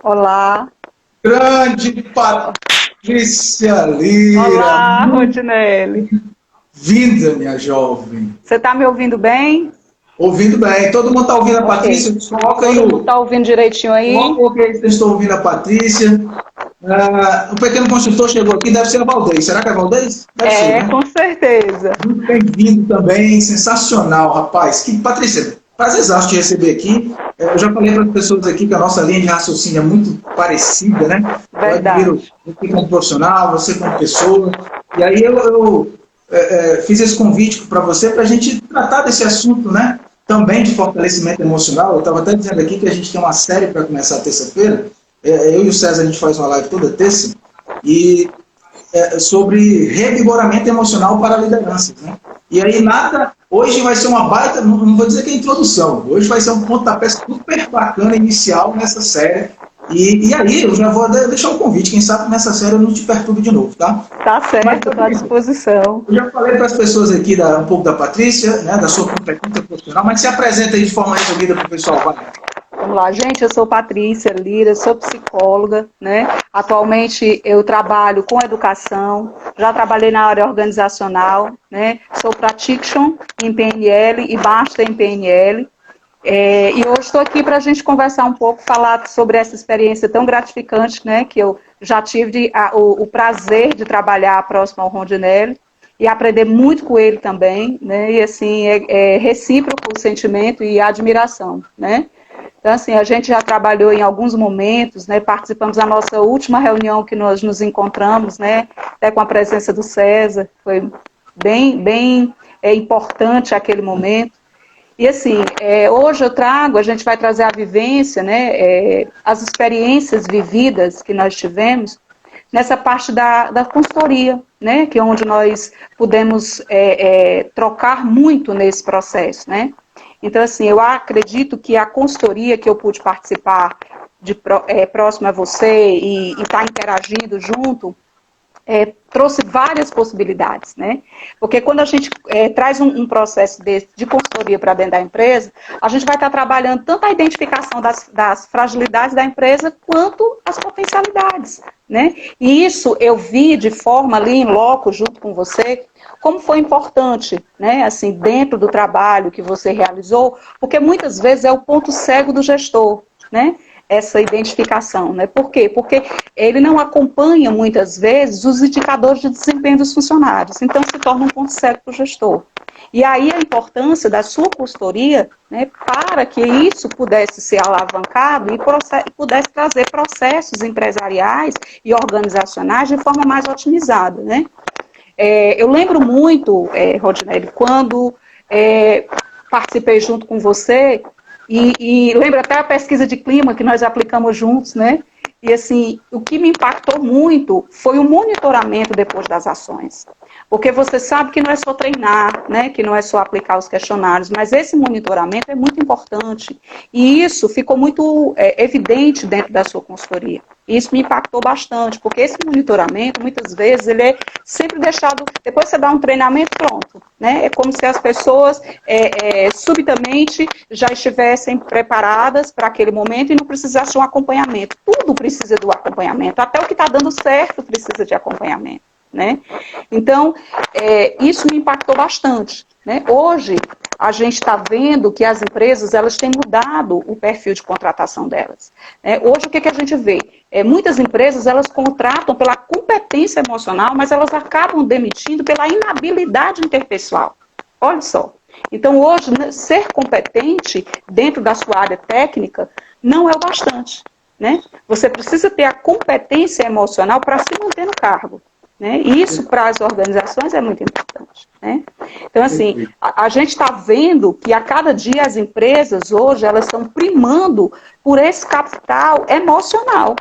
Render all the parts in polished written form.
Olá. Grande Patrícia Lira, Olá, muito Rodinelli. vinda, minha jovem. Você está me ouvindo bem? Ouvindo bem, todo mundo está ouvindo a Ok. Patrícia? Coloca aí Todo mundo está ouvindo direitinho aí? coloca aí se vocês estão ouvindo a Patrícia. O pequeno construtor chegou aqui, deve ser a Valdez. Será que é a Valdez? Deve ser, É, né? com certeza. Muito bem-vindo também, sensacional, rapaz. Patrícia, prazerzaço te receber aqui. Eu já falei para as pessoas aqui que a nossa linha de raciocínio é muito parecida, né? Eu admiro Verdade. você como profissional, você como pessoa. E aí eu fiz esse convite para você para a gente tratar desse assunto, né? Também de fortalecimento emocional. Eu estava até dizendo aqui que a gente tem uma série para começar terça-feira. Eu e o César, a gente faz uma live toda terça. E sobre revigoramento emocional para lideranças, né? E aí hoje vai ser uma baita, não vou dizer que é introdução, hoje vai ser um pontapé super bacana inicial nessa série. E aí eu já vou deixar um convite, quem sabe nessa série eu não te perturbe de novo, tá? Tá Mas, certo, estou à Patrícia, disposição. eu já falei para as pessoas aqui um pouco da Patrícia, né, da sua competência profissional, mas se apresenta aí de forma resumida para o pessoal, vai. Vamos lá, gente, eu sou Patrícia Lira, sou psicóloga, né? Atualmente eu trabalho com educação, já trabalhei na área organizacional, né? Sou practitioner em PNL e master em PNL. E hoje estou aqui para a gente conversar um pouco, falar sobre essa experiência tão gratificante, né? Que eu já tive o prazer de trabalhar próximo ao Rondinelli e aprender muito com ele também, né? E assim, é recíproco o sentimento e a admiração, né? Então, assim, a gente já trabalhou em alguns momentos, né? Participamos da nossa última reunião que nós nos encontramos, né? Até com a presença do César, foi bem importante aquele momento. E assim, hoje a gente vai trazer a vivência, né? As experiências vividas que nós tivemos nessa parte da consultoria, né? Que é onde nós pudemos trocar muito nesse processo, né? Então, assim, eu acredito que a consultoria que eu pude participar próximo a você e estar interagindo junto, trouxe várias possibilidades, né? Porque quando a gente traz um processo de consultoria para dentro da empresa, a gente vai estar trabalhando tanto a identificação das fragilidades da empresa quanto as potencialidades, né? E isso eu vi de forma ali em loco, junto com você, como foi importante, né? Assim, dentro do trabalho que você realizou, porque muitas vezes é o ponto cego do gestor, né? Essa identificação, né? Por quê? Porque ele não acompanha muitas vezes os indicadores de desempenho dos funcionários, então se torna um ponto cego para o gestor. E aí a importância da sua consultoria, né, para que isso pudesse ser alavancado e pudesse trazer processos empresariais e organizacionais de forma mais otimizada, né? Eu lembro muito, Rodinelli, quando participei junto com você, e lembro até a pesquisa de clima que nós aplicamos juntos, né? E assim, o que me impactou muito foi o monitoramento depois das ações. Porque você sabe que não é só treinar, né? Que não é só aplicar os questionários, mas esse monitoramento é muito importante. E isso ficou muito evidente dentro da sua consultoria. E isso me impactou bastante, porque esse monitoramento, muitas vezes, ele é sempre deixado, depois você dá um treinamento, pronto, né? É como se as pessoas subitamente já estivessem preparadas para aquele momento e não precisasse de um acompanhamento. Tudo precisa do acompanhamento, até o que está dando certo precisa de acompanhamento, né? Então, isso me impactou bastante, né? Hoje, a gente está vendo que as empresas elas têm mudado o perfil de contratação delas. Hoje, o que a gente vê? Muitas empresas elas contratam pela competência emocional, mas elas acabam demitindo pela inabilidade interpessoal. Olha só. Então, hoje, ser competente dentro da sua área técnica não é o bastante, né? Você precisa ter a competência emocional para se manter no cargo. Né? Isso para as organizações é muito importante. Né? Então, assim, a gente está vendo que a cada dia as empresas hoje elas estão primando por esse capital emocional.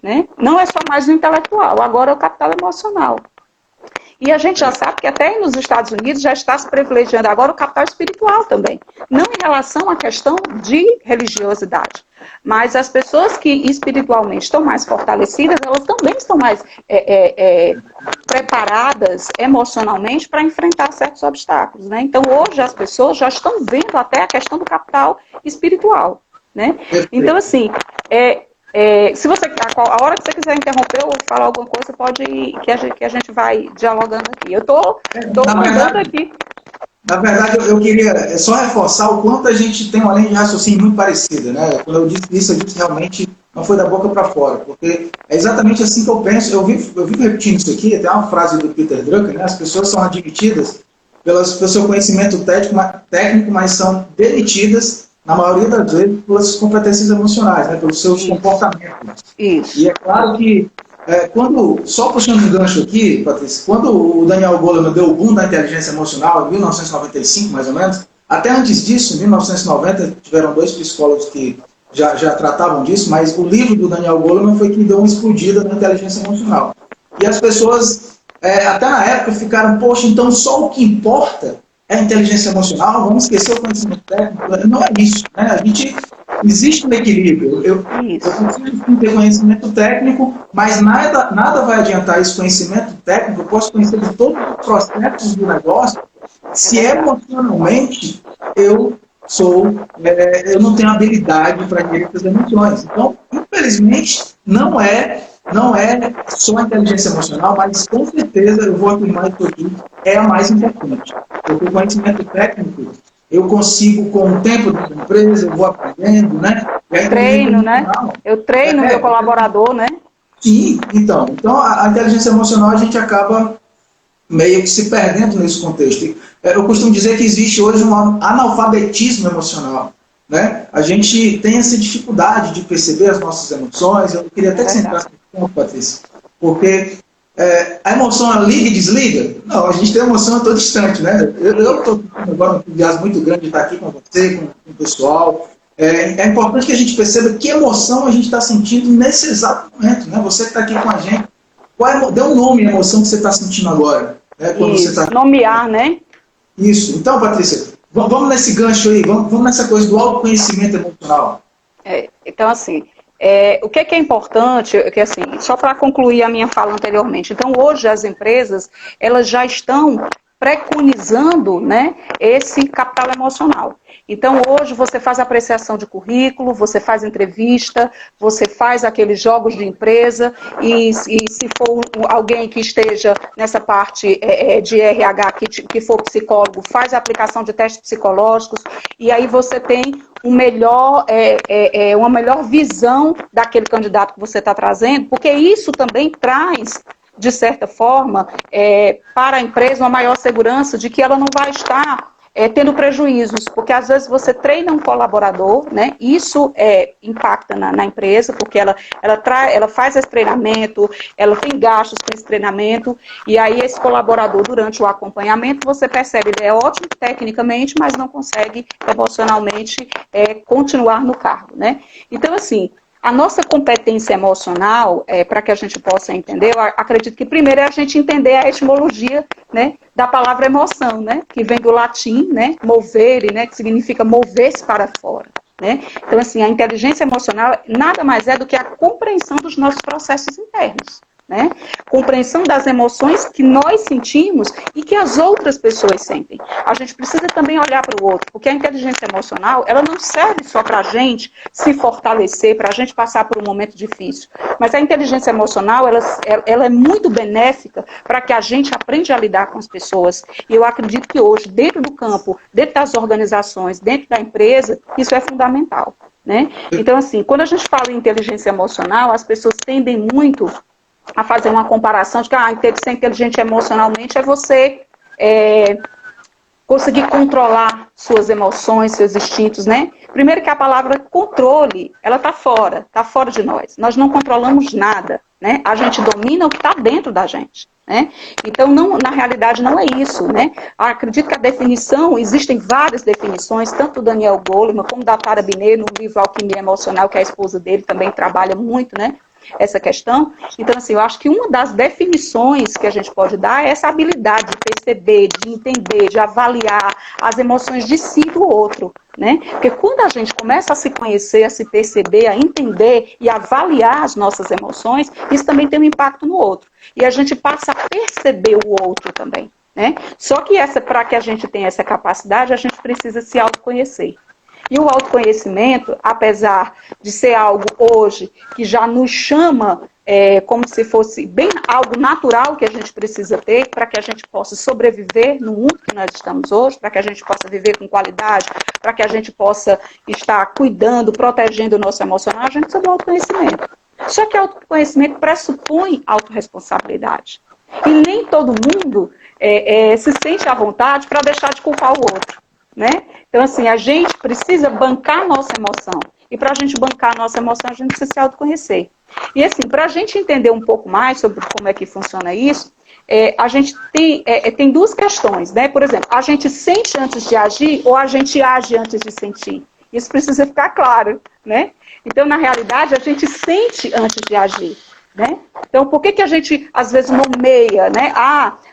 Né? Não é só mais o intelectual, agora é o capital emocional. E a gente já sabe que até nos Estados Unidos já está se privilegiando agora o capital espiritual também. Não em relação à questão de religiosidade, mas as pessoas que espiritualmente estão mais fortalecidas, elas também estão mais preparadas emocionalmente para enfrentar certos obstáculos. Né? Então, hoje as pessoas já estão vendo até a questão do capital espiritual. Né? Então, assim, Se você, a hora que você quiser interromper ou falar alguma coisa, pode ir, que a gente vai dialogando aqui. Eu estou mandando aqui. Na verdade, eu queria só reforçar o quanto a gente tem uma linha de raciocínio muito parecida, né? Quando eu disse isso, eu disse realmente não foi da boca para fora, porque é exatamente assim que eu penso. Eu vivo repetindo isso aqui, até uma frase do Peter Drucker, né? As pessoas são admitidas pelo seu conhecimento técnico, mas são demitidas, na maioria das vezes, pelas competências emocionais, né? Pelos seus comportamentos. Isso. E é claro que só puxando um gancho aqui, Patrícia, quando o Daniel Goleman deu o boom da inteligência emocional, em 1995, mais ou menos, até antes disso, em 1990, tiveram 2 psicólogos que já tratavam disso, mas o livro do Daniel Goleman foi que deu uma explodida na inteligência emocional. E as pessoas, até na época, ficaram, poxa, então só o que importa é a inteligência emocional, vamos esquecer o conhecimento técnico. Não é isso, né? Existe um equilíbrio. Eu preciso ter conhecimento técnico, mas nada vai adiantar esse conhecimento técnico. Eu posso conhecer de todos os processos do negócio, se emocionalmente eu não tenho habilidade para gerir as emoções. Então, infelizmente, não é só a inteligência emocional, mas com certeza eu vou afirmar isso aqui, é a mais importante. Porque o conhecimento técnico eu consigo, com o tempo da empresa, eu vou aprendendo, né? Treino, né? Eu treino meu colaborador, né? Sim, então a inteligência emocional a gente acaba meio que se perdendo nesse contexto. Eu costumo dizer que existe hoje um analfabetismo emocional, né? A gente tem essa dificuldade de perceber as nossas emoções. Eu queria até que você entrasse no ponto, Patrícia, porque a emoção liga e desliga? Não, a gente tem emoção a todo instante, né? Eu estou agora um entusiasmo muito grande de estar aqui com você, com o pessoal. É importante que a gente perceba que emoção a gente está sentindo nesse exato momento, né? Você que está aqui com a gente, dê um nome à emoção que você está sentindo agora. Né? Quando Isso, você tá... nomear, né? Isso. Então, Patrícia, vamos nesse gancho aí, vamos nessa coisa do autoconhecimento emocional. Então, assim, o que é importante, que assim, só para concluir a minha fala anteriormente, então hoje as empresas, elas já estão preconizando, né, esse capital emocional. Então hoje você faz apreciação de currículo, você faz entrevista, você faz aqueles jogos de empresa e se for alguém que esteja nessa parte de RH, que for psicólogo, faz a aplicação de testes psicológicos e aí você tem uma melhor visão daquele candidato que você está trazendo, porque isso também traz, de certa forma, para a empresa uma maior segurança de que ela não vai estar tendo prejuízos, porque às vezes você treina um colaborador, né? Isso impacta na empresa, porque ela faz esse treinamento, ela tem gastos com esse treinamento, e aí esse colaborador, durante o acompanhamento, você percebe, ele é ótimo tecnicamente, mas não consegue emocionalmente continuar no cargo, né? Então, assim, a nossa competência emocional, para que a gente possa entender, eu acredito que primeiro é a gente entender a etimologia, né, da palavra emoção, né, que vem do latim, né, movere, né, que significa mover-se para fora. Né? Então, assim, a inteligência emocional nada mais é do que a compreensão dos nossos processos internos. Né? Compreensão das emoções que nós sentimos e que as outras pessoas sentem. A gente precisa também olhar para o outro, porque a inteligência emocional, ela não serve só para a gente se fortalecer, para a gente passar por um momento difícil, mas a inteligência emocional, ela é muito benéfica para que a gente aprenda a lidar com as pessoas. E eu acredito que hoje, dentro do campo, dentro das organizações, dentro da empresa, isso é fundamental. Né? Então, assim, quando a gente fala em inteligência emocional, as pessoas tendem muito a fazer uma comparação de que ser inteligente emocionalmente é você conseguir controlar suas emoções, seus instintos, né? Primeiro que a palavra controle, ela está fora de nós. Nós não controlamos nada, né? A gente domina o que está dentro da gente. Né? Então, na realidade, não é isso. Né? Eu acredito que a definição, existem várias definições, tanto do Daniel Goleman como da Tara Binet, no livro Alquimia Emocional, que a esposa dele também trabalha muito, né? Essa questão. Então, assim, eu acho que uma das definições que a gente pode dar é essa habilidade de perceber, de entender, de avaliar as emoções de si e do outro, né? Porque quando a gente começa a se conhecer, a se perceber, a entender e avaliar as nossas emoções, isso também tem um impacto no outro. E a gente passa a perceber o outro também, né? Só que para que a gente tenha essa capacidade, a gente precisa se autoconhecer. E o autoconhecimento, apesar de ser algo hoje que já nos chama como se fosse bem algo natural que a gente precisa ter para que a gente possa sobreviver no mundo que nós estamos hoje, para que a gente possa viver com qualidade, para que a gente possa estar cuidando, protegendo o nosso emocional, a gente precisa do autoconhecimento. Só que autoconhecimento pressupõe autorresponsabilidade. E nem todo mundo se sente à vontade para deixar de culpar o outro, né? Então, assim, a gente precisa bancar a nossa emoção. E para a gente bancar a nossa emoção, a gente precisa se autoconhecer. E assim, para a gente entender um pouco mais sobre como é que funciona isso, a gente tem duas questões, né? Por exemplo, a gente sente antes de agir ou a gente age antes de sentir? Isso precisa ficar claro, né? Então, na realidade, a gente sente antes de agir, né? Então, por que a gente, às vezes, nomeia, né?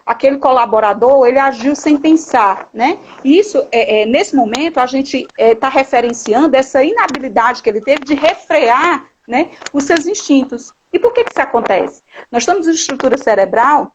Aquele colaborador, ele agiu sem pensar, né? E isso, nesse momento, a gente está referenciando essa inabilidade que ele teve de refrear, né, os seus instintos. E por que isso acontece? Nós estamos em estrutura cerebral,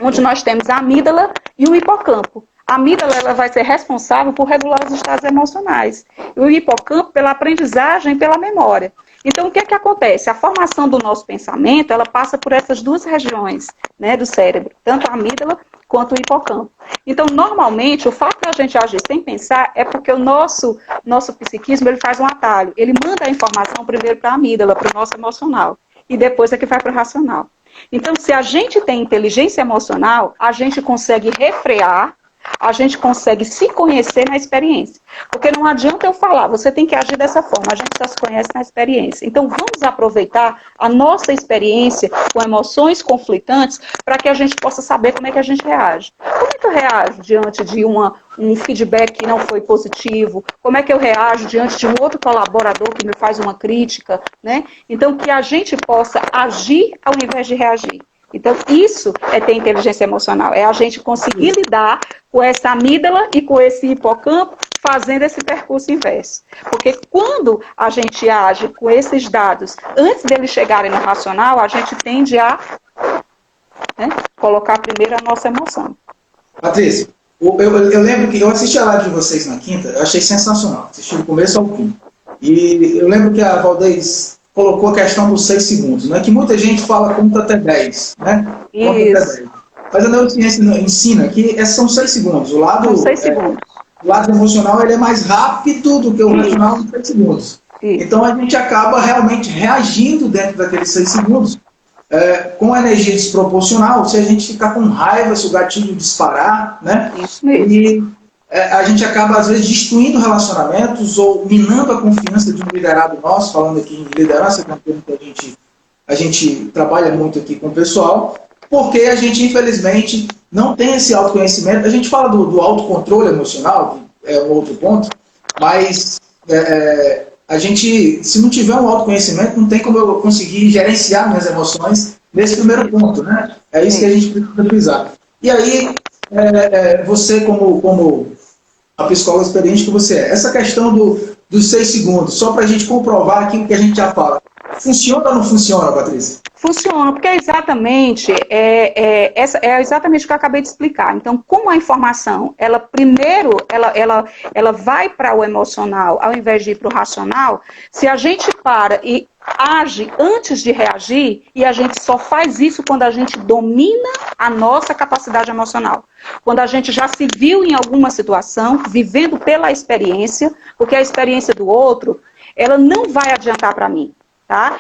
onde nós temos a amígdala e o hipocampo. A amígdala ela vai ser responsável por regular os estados emocionais. E o hipocampo pela aprendizagem e pela memória. Então, o que acontece? A formação do nosso pensamento, ela passa por essas duas regiões, né, do cérebro, tanto a amígdala quanto o hipocampo. Então, normalmente, o fato de a gente agir sem pensar é porque o nosso psiquismo ele faz um atalho. Ele manda a informação primeiro para a amígdala, para o nosso emocional, e depois é que vai para o racional. Então, se a gente tem inteligência emocional, a gente consegue refrear, a gente consegue se conhecer na experiência. Porque não adianta eu falar, você tem que agir dessa forma, a gente só se conhece na experiência. Então vamos aproveitar a nossa experiência com emoções conflitantes para que a gente possa saber como é que a gente reage. Como é que eu reajo diante de um feedback que não foi positivo? Como é que eu reajo diante de um outro colaborador que me faz uma crítica, né? Então que a gente possa agir ao invés de reagir. Então, isso é ter inteligência emocional, é a gente conseguir lidar com essa amígdala e com esse hipocampo, fazendo esse percurso inverso. Porque quando a gente age com esses dados, antes deles chegarem no racional, a gente tende a colocar primeiro a nossa emoção. Patrícia, eu lembro que eu assisti a live de vocês na quinta, eu achei sensacional, assisti do começo ao fim. E eu lembro que a Valdez colocou a questão dos 6 segundos, né? Que muita gente fala conta até 10, né? Conta até 10. Mas a neurociência ensina que são 6 segundos. O lado, 6 segundos. O lado emocional ele é mais rápido do que o racional em 6 segundos. Então a gente acaba realmente reagindo dentro daqueles 6 segundos com a energia desproporcional. Se a gente ficar com raiva, se o gatilho disparar, né? Isso mesmo. E a gente acaba, às vezes, destruindo relacionamentos ou minando a confiança de um liderado nosso, falando aqui em liderança, que é um termo que a gente trabalha muito aqui com o pessoal, porque a gente, infelizmente, não tem esse autoconhecimento. A gente fala do autocontrole emocional, que é um outro ponto, mas a gente, se não tiver um autoconhecimento, não tem como eu conseguir gerenciar minhas emoções nesse primeiro ponto, né? É isso que a gente precisa frisar. E aí, você, como a psicóloga experiente que você é, essa questão dos 6 segundos, só para a gente comprovar aquilo que a gente já fala, funciona ou não funciona, Patrícia? Funciona, porque é exatamente o que eu acabei de explicar. Então, como a informação, ela primeiro, ela vai para o emocional, ao invés de ir para o racional, se a gente para e age antes de reagir, e a gente só faz isso quando a gente domina a nossa capacidade emocional. Quando a gente já se viu em alguma situação, vivendo pela experiência, porque a experiência do outro, ela não vai adiantar para mim. Tá?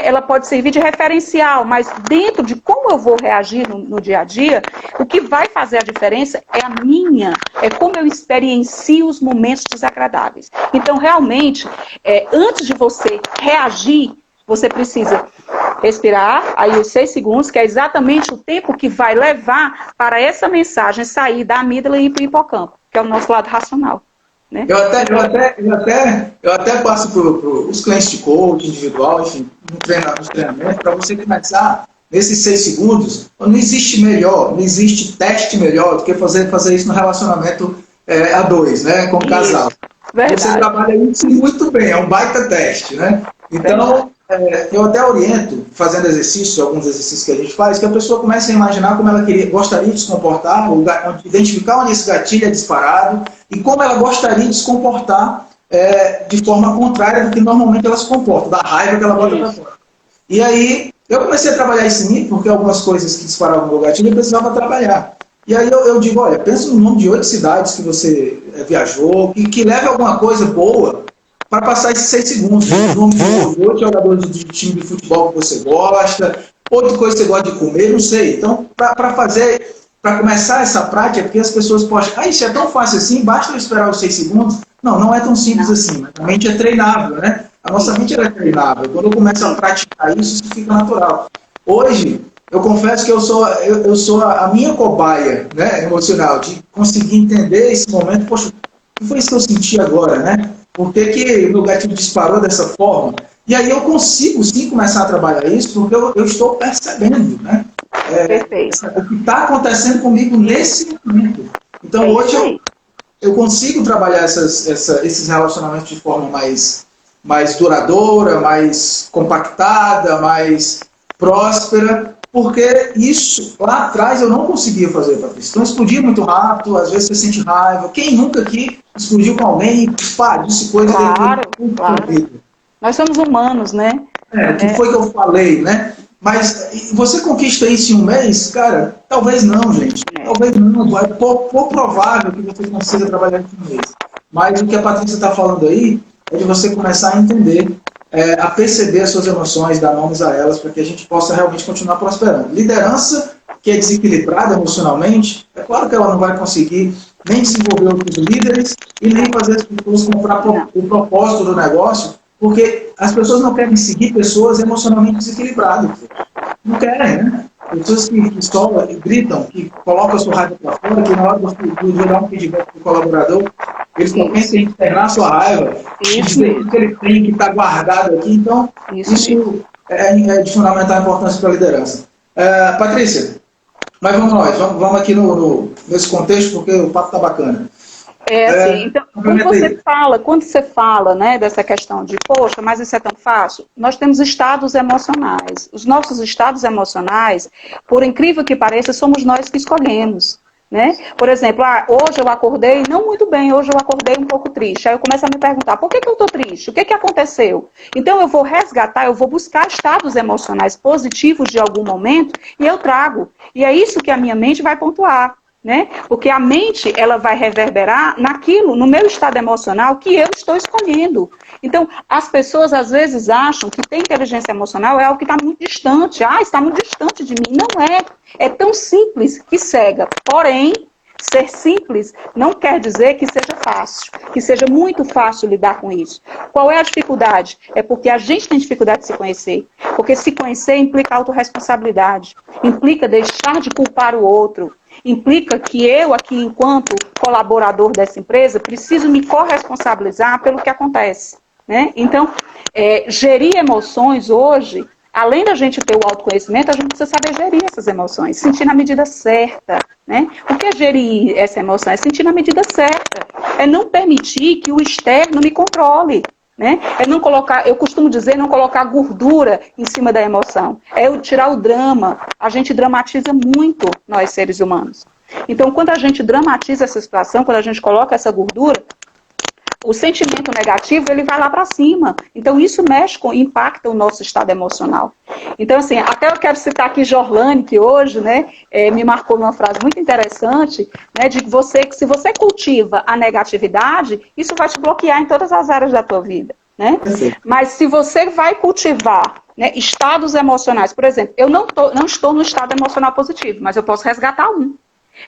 Ela pode servir de referencial, mas dentro de como eu vou reagir no dia a dia, o que vai fazer a diferença é como eu experiencio os momentos desagradáveis. Então, realmente, antes de você reagir, você precisa respirar, aí os 6 segundos, que é exatamente o tempo que vai levar para essa mensagem sair da amígdala e ir para o hipocampo, que é o nosso lado racional. Né? Eu até passo para os clientes de coach individual, enfim, no treinamento, para você começar nesses 6 segundos. Não existe melhor, não existe teste melhor do que fazer isso no relacionamento a 2, né, como casal. Verdade. Você trabalha isso muito bem, é um baita teste, né? Então, eu até oriento, fazendo alguns exercícios que a gente faz, que a pessoa comece a imaginar como ela gostaria de se comportar, identificar onde esse gatilho é disparado e como ela gostaria de se comportar de forma contrária do que normalmente ela se comporta, da raiva que ela bota para fora. E aí, eu comecei a trabalhar isso em mim, porque algumas coisas que disparavam no meu gatilho eu precisava trabalhar. E aí eu digo, olha, pensa no nome de 8 cidades que você viajou, que leve alguma coisa boa para passar esses 6 segundos. O nome de 8 jogadores de time de futebol que você gosta, outra coisa que você gosta de comer, não sei. Então, para começar essa prática, porque as pessoas podem achar, isso é tão fácil assim, basta eu esperar os 6 segundos. Não, não é tão simples assim, mas a mente é treinável, né? A nossa mente é treinável. Quando eu começo a praticar isso fica natural. Hoje, eu confesso que eu sou a minha cobaia, né, emocional, de conseguir entender esse momento. Poxa, o que foi isso que eu senti agora, né? Por que o meu gatilho disparou dessa forma? E aí eu consigo sim começar a trabalhar isso, porque eu estou percebendo, né? O que está acontecendo comigo nesse momento. Então hoje eu consigo trabalhar esses relacionamentos de forma mais duradoura, mais compactada, mais próspera, porque isso lá atrás eu não conseguia fazer, Patrícia. Então explodia muito rápido, às vezes você sente raiva. Quem nunca aqui explodiu com alguém e disse coisa claro. Nós somos humanos, né? O que foi que eu falei, né? Mas você conquista isso em um mês? Cara, talvez não, gente. Talvez não. É pouco provável que você consiga trabalhar em um mês. Mas o que a Patrícia está falando aí é de você começar a entender, a perceber as suas emoções, dar nomes a elas, para que a gente possa realmente continuar prosperando. Liderança que é desequilibrada emocionalmente, é claro que ela não vai conseguir nem desenvolver outros líderes e nem fazer as pessoas comprar o propósito do negócio, porque as pessoas não querem seguir pessoas emocionalmente desequilibradas. Não querem, né? Pessoas que só gritam, que colocam a sua raiva para fora, que na hora de dar um feedback para o colaborador, eles só pensam em internar a sua raiva, dizer o que ele tem que está guardado aqui. Então, isso é de fundamental importância para a liderança. Patrícia, mas vamos nós, vamos aqui nesse contexto, porque o papo está bacana. Então, quando você fala, né, dessa questão de, poxa, mas isso é tão fácil, nós temos estados emocionais. Os nossos estados emocionais, por incrível que pareça, somos nós que escolhemos. Né? Por exemplo, hoje eu acordei não muito bem, hoje eu acordei um pouco triste. Aí eu começo a me perguntar, por que eu estou triste? O que aconteceu? Então eu vou resgatar, eu vou buscar estados emocionais positivos de algum momento e eu trago. E é isso que a minha mente vai pontuar. Né? Porque a mente, ela vai reverberar naquilo, no meu estado emocional que eu estou escolhendo. Então, as pessoas às vezes acham que ter inteligência emocional é algo que está muito distante. Está muito distante de mim. Não é. É tão simples que cega. Porém, ser simples não quer dizer que seja fácil, que seja muito fácil lidar com isso. Qual é a dificuldade? É porque a gente tem dificuldade de se conhecer. Porque se conhecer implica autorresponsabilidade, implica deixar de culpar o outro, implica que eu aqui, enquanto colaborador dessa empresa, preciso me corresponsabilizar pelo que acontece. Né? Então, gerir emoções hoje, além da gente ter o autoconhecimento, a gente precisa saber gerir essas emoções, sentir na medida certa. Né? O que é gerir essa emoção? É sentir na medida certa. É não permitir que o externo me controle. Né? É não colocar, eu costumo dizer, não colocar gordura em cima da emoção. É eu tirar o drama. A gente dramatiza muito, nós seres humanos. Então, quando a gente dramatiza essa situação, quando a gente coloca essa gordura, o sentimento negativo, ele vai lá para cima. Então, isso impacta o nosso estado emocional. Então, assim, até eu quero citar aqui Jorlane, que hoje, né, me marcou numa frase muito interessante, né, de que se você cultiva a negatividade, isso vai te bloquear em todas as áreas da tua vida. Né? Mas se você vai cultivar, né, estados emocionais, por exemplo, eu não estou no estado emocional positivo, mas eu posso resgatar um.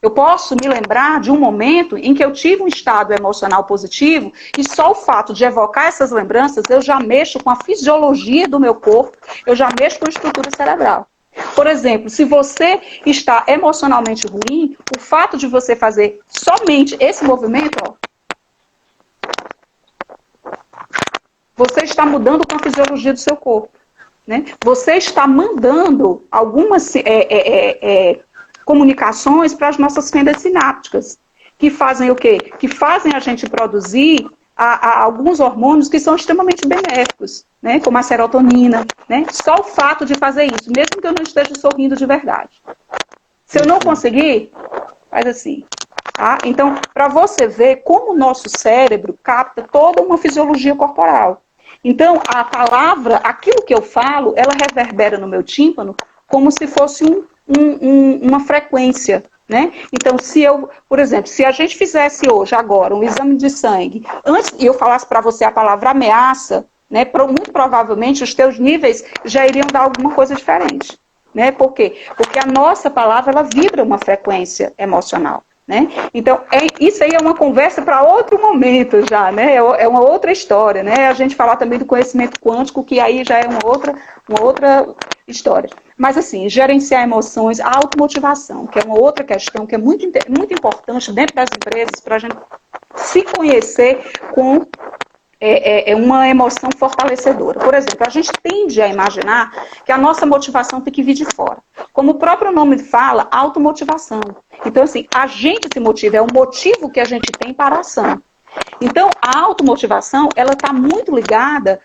Eu posso me lembrar de um momento em que eu tive um estado emocional positivo e só o fato de evocar essas lembranças, eu já mexo com a fisiologia do meu corpo, eu já mexo com a estrutura cerebral. Por exemplo, se você está emocionalmente ruim, o fato de você fazer somente esse movimento, você está mudando com a fisiologia do seu corpo. Né? Você está mandando algumas comunicações para as nossas fendas sinápticas, que fazem o quê? Que fazem a gente produzir alguns hormônios que são extremamente benéficos, né? Como a serotonina. Né? Só o fato de fazer isso, mesmo que eu não esteja sorrindo de verdade. Se eu não conseguir, faz assim. Tá? Então, para você ver como o nosso cérebro capta toda uma fisiologia corporal. Então, a palavra, aquilo que eu falo, ela reverbera no meu tímpano como se fosse uma frequência. Né? Então, se eu, por exemplo, se a gente fizesse hoje, agora, um exame de sangue, antes e eu falasse para você a palavra ameaça, né, muito provavelmente os teus níveis já iriam dar alguma coisa diferente. Né? Por quê? Porque a nossa palavra, ela vibra uma frequência emocional. Né? Então, isso aí é uma conversa para outro momento já, né? É uma outra história, né? A gente falar também do conhecimento quântico, que aí já é uma outra história. Mas, assim, gerenciar emoções, a automotivação, que é uma outra questão que é muito importante dentro das empresas para a gente se conhecer com uma emoção fortalecedora. Por exemplo, a gente tende a imaginar que a nossa motivação tem que vir de fora. Como o próprio nome fala, automotivação. Então, assim, a gente se motiva, é o motivo que a gente tem para a ação. Então, a automotivação, ela está muito ligada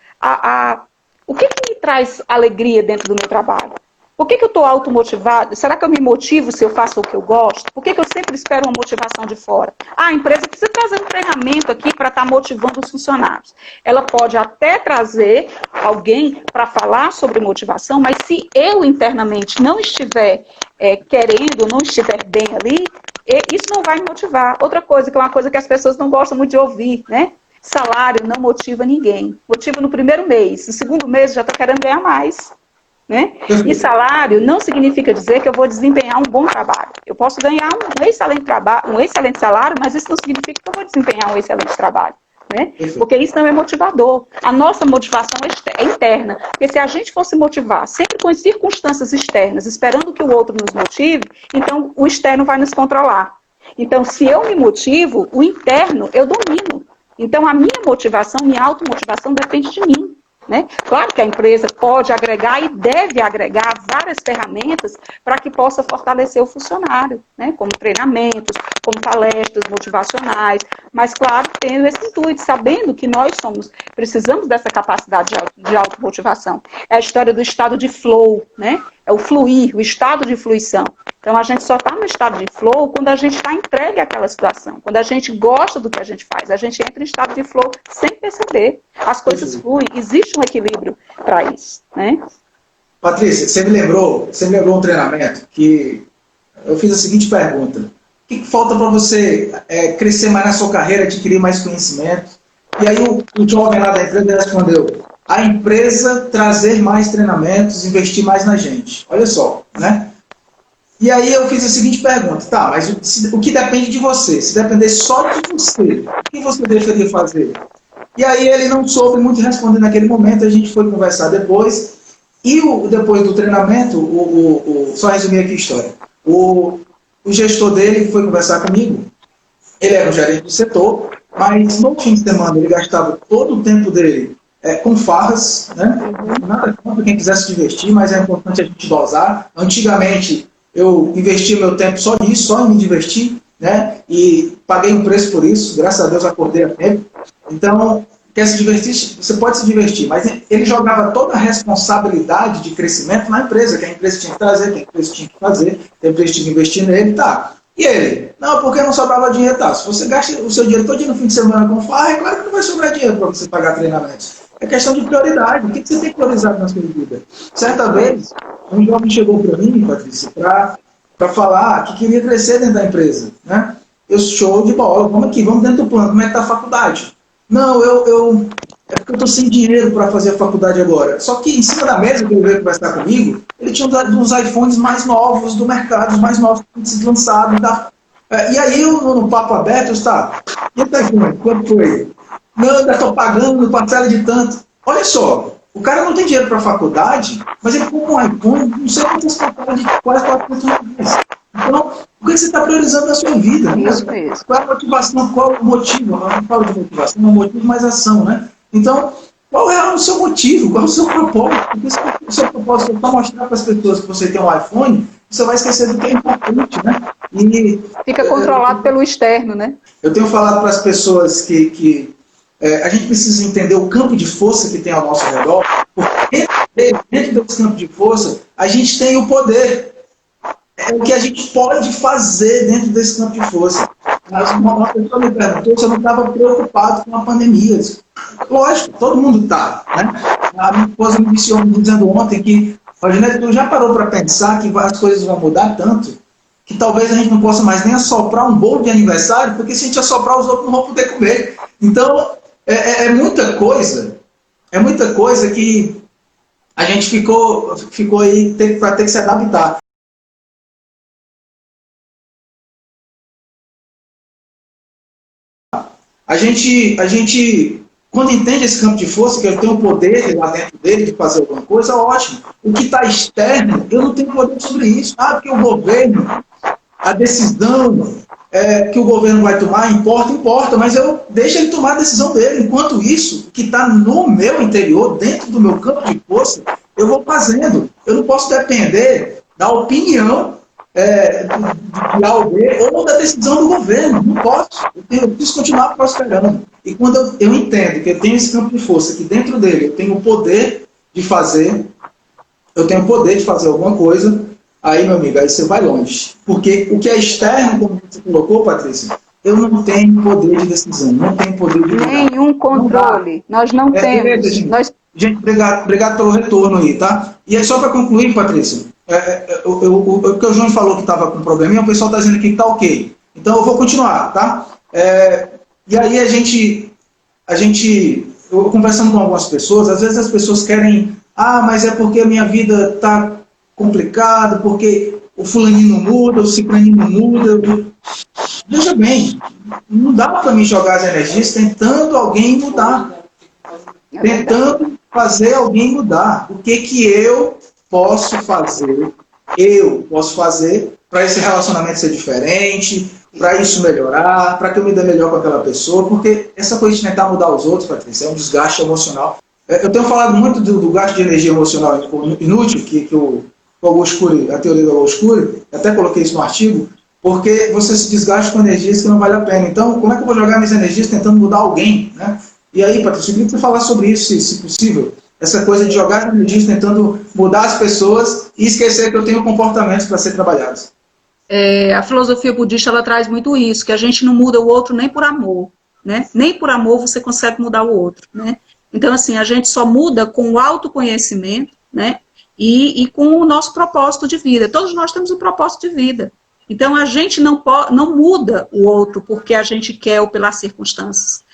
o que me traz alegria dentro do meu trabalho? Por que eu estou automotivado? Será que eu me motivo se eu faço o que eu gosto? Por que eu sempre espero uma motivação de fora? A empresa precisa trazer um treinamento aqui para estar motivando os funcionários. Ela pode até trazer alguém para falar sobre motivação, mas se eu internamente não estiver querendo, não estiver bem ali, isso não vai me motivar. Outra coisa, que é uma coisa que as pessoas não gostam muito de ouvir, né? Salário não motiva ninguém. Motiva no primeiro mês. No segundo mês já está querendo ganhar mais. Né? E salário não significa dizer que eu vou desempenhar um bom trabalho. Eu posso ganhar um excelente salário, mas isso não significa que eu vou desempenhar um excelente trabalho. Né? Porque isso não é motivador. A nossa motivação é interna. Porque se a gente fosse motivar sempre com as circunstâncias externas, esperando que o outro nos motive, então o externo vai nos controlar. Então, se eu me motivo, o interno eu domino. Então, a minha motivação, minha automotivação depende de mim. Né? Claro que a empresa pode agregar e deve agregar várias ferramentas para que possa fortalecer o funcionário, né? Como treinamentos, como palestras motivacionais, mas claro, tendo esse intuito, sabendo que nós precisamos dessa capacidade de automotivação. É a história do estado de flow, né? É o fluir, o estado de fluição. Então, a gente só está no estado de flow quando a gente está entregue àquela situação, quando a gente gosta do que a gente faz, a gente entra em estado de flow sem perceber. As coisas fluem, existe um equilíbrio para isso, né? Patrícia, você me lembrou um treinamento que eu fiz a seguinte pergunta: o que falta para você crescer mais na sua carreira, adquirir mais conhecimento? E aí o jovem lá da empresa respondeu: a empresa trazer mais treinamentos, investir mais na gente. Olha só, né? E aí eu fiz a seguinte pergunta: tá, mas o que depende de você? Se depender só de você, o que você deixaria de fazer? E aí ele não soube muito responder naquele momento, a gente foi conversar depois, e depois do treinamento, só resumir aqui a história, o gestor dele foi conversar comigo, ele era um gerente do setor, mas no fim de semana ele gastava todo o tempo dele com farras, né? Nada contra quem quisesse se divertir, mas é importante a gente dosar. Antigamente eu investia meu tempo só nisso, só em me divertir, né? E paguei um preço por isso, graças a Deus acordei a tempo. Então, quer se divertir, você pode se divertir, mas ele jogava toda a responsabilidade de crescimento na empresa, que a empresa tinha que trazer, que a empresa tinha que fazer, que a empresa tinha que investir nele, tá. E ele? Não, porque não sobrava dinheiro, tá. Se você gasta o seu dinheiro todo dia no fim de semana com farra, é claro que não vai sobrar dinheiro para você pagar treinamentos. É questão de prioridade. O que você tem priorizado na sua vida? Certa vez, um jovem chegou para mim, Patrícia, para falar que queria crescer dentro da empresa, né? Eu, show de bola, vamos aqui, vamos dentro do plano, como é que está a faculdade? Não, é porque eu estou sem dinheiro para fazer a faculdade agora. Só que em cima da mesa que ele veio conversar comigo, ele tinha uns iPhones mais novos do mercado, os mais novos que tinham sido lançados. E aí, no papo aberto, está, e o iPhone, quanto foi? Não, ainda estou pagando parcela de tanto. Olha só, o cara não tem dinheiro para a faculdade, mas ele compra um iPhone, não sei quantas parcelas de quase 400 reais. Então, o que você está priorizando na sua vida? Né? Qual é a motivação, qual é o motivo? Eu não falo de motivação, não é motivo, mas ação, né? Então, qual é o seu motivo? Qual é o seu propósito? Porque se o seu propósito é só mostrar para as pessoas que você tem um iPhone, você vai esquecer do que é importante, né? E fica controlado pelo externo, né? Eu tenho falado para as pessoas que a gente precisa entender o campo de força que tem ao nosso redor, porque dentro desse campo de força, a gente tem o poder. É o que a gente pode fazer dentro desse campo de força. Mas uma pessoa me perguntou se eu não estava preocupado com a pandemia. Lógico, todo mundo está, né? A minha esposa me disse dizendo ontem que, Janete, tu já parou para pensar que as coisas vão mudar tanto que talvez a gente não possa mais nem assoprar um bolo de aniversário, porque se a gente assoprar, os outros não vão poder comer. Então, é muita coisa que a gente ficou aí para ter que se adaptar. A gente, quando entende esse campo de força, que eu tenho o poder lá dentro dele de fazer alguma coisa, ótimo. O que está externo, eu não tenho poder sobre isso. Porque o governo, a decisão que o governo vai tomar, importa, mas eu deixo ele tomar a decisão dele. Enquanto isso, que está no meu interior, dentro do meu campo de força, eu vou fazendo. Eu não posso depender da opinião de alguém ou da decisão do governo. Não posso. Eu preciso continuar prosperando. E quando eu entendo que eu tenho esse campo de força, que dentro dele eu tenho o poder de fazer, alguma coisa, aí, meu amigo, aí você vai longe. Porque o que é externo, como você colocou, Patrícia, eu não tenho poder de decisão, não tenho poder de mudar. Nenhum controle. Nós não temos. Gente, obrigado pelo retorno aí, tá? E aí, só para concluir, Patrícia, o que o João falou que estava com probleminha, o pessoal está dizendo aqui que está ok. Então, eu vou continuar, tá? E aí, eu conversando com algumas pessoas, às vezes as pessoas querem, mas é porque a minha vida está complicada, porque o fulaninho não muda, o ciclaninho não muda. Veja bem, não dá para mim jogar as energias tentando alguém mudar. Tentando fazer alguém mudar. O que eu posso fazer? Eu posso fazer para esse relacionamento ser diferente, para isso melhorar, para que eu me dê melhor com aquela pessoa, porque essa coisa de tentar mudar os outros, Patrícia, é um desgaste emocional. Eu tenho falado muito do gasto de energia emocional inútil, que o Augusto Cury, a teoria do Augusto Cury, até coloquei isso no artigo, porque você se desgasta com energias que não vale a pena. Então, como é que eu vou jogar minhas energias tentando mudar alguém, né? E aí, Patrícia, eu queria que você falasse sobre isso, se possível. Essa coisa de jogar energias tentando mudar as pessoas e esquecer que eu tenho comportamentos para ser trabalhados. A filosofia budista, ela traz muito isso, que a gente não muda o outro nem por amor, né? Nem por amor você consegue mudar o outro, né? Então, assim, a gente só muda com o autoconhecimento, né? E com o nosso propósito de vida. Todos nós temos um propósito de vida. Então, a gente não muda o outro porque a gente quer ou pelas circunstâncias.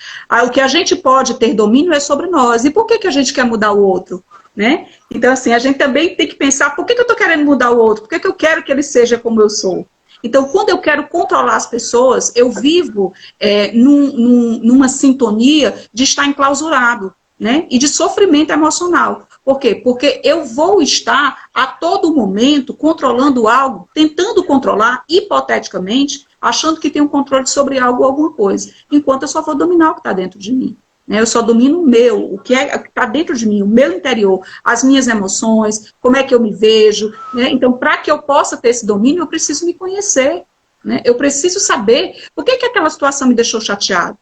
O que a gente pode ter domínio é sobre nós. E por que a gente quer mudar o outro? Né? Então, assim, a gente também tem que pensar, por que eu estou querendo mudar o outro? Por que eu quero que ele seja como eu sou? Então, quando eu quero controlar as pessoas, eu vivo numa sintonia de estar enclausurado, né? E de sofrimento emocional. Por quê? Porque eu vou estar a todo momento controlando algo, tentando controlar, hipoteticamente, achando que tenho controle sobre algo ou alguma coisa, enquanto eu só vou dominar o que está dentro de mim. Né? Eu só domino o meu, o que está dentro de mim, o meu interior, as minhas emoções, como é que eu me vejo. Né? Então, para que eu possa ter esse domínio, eu preciso me conhecer. Né? Eu preciso saber por que aquela situação me deixou chateado.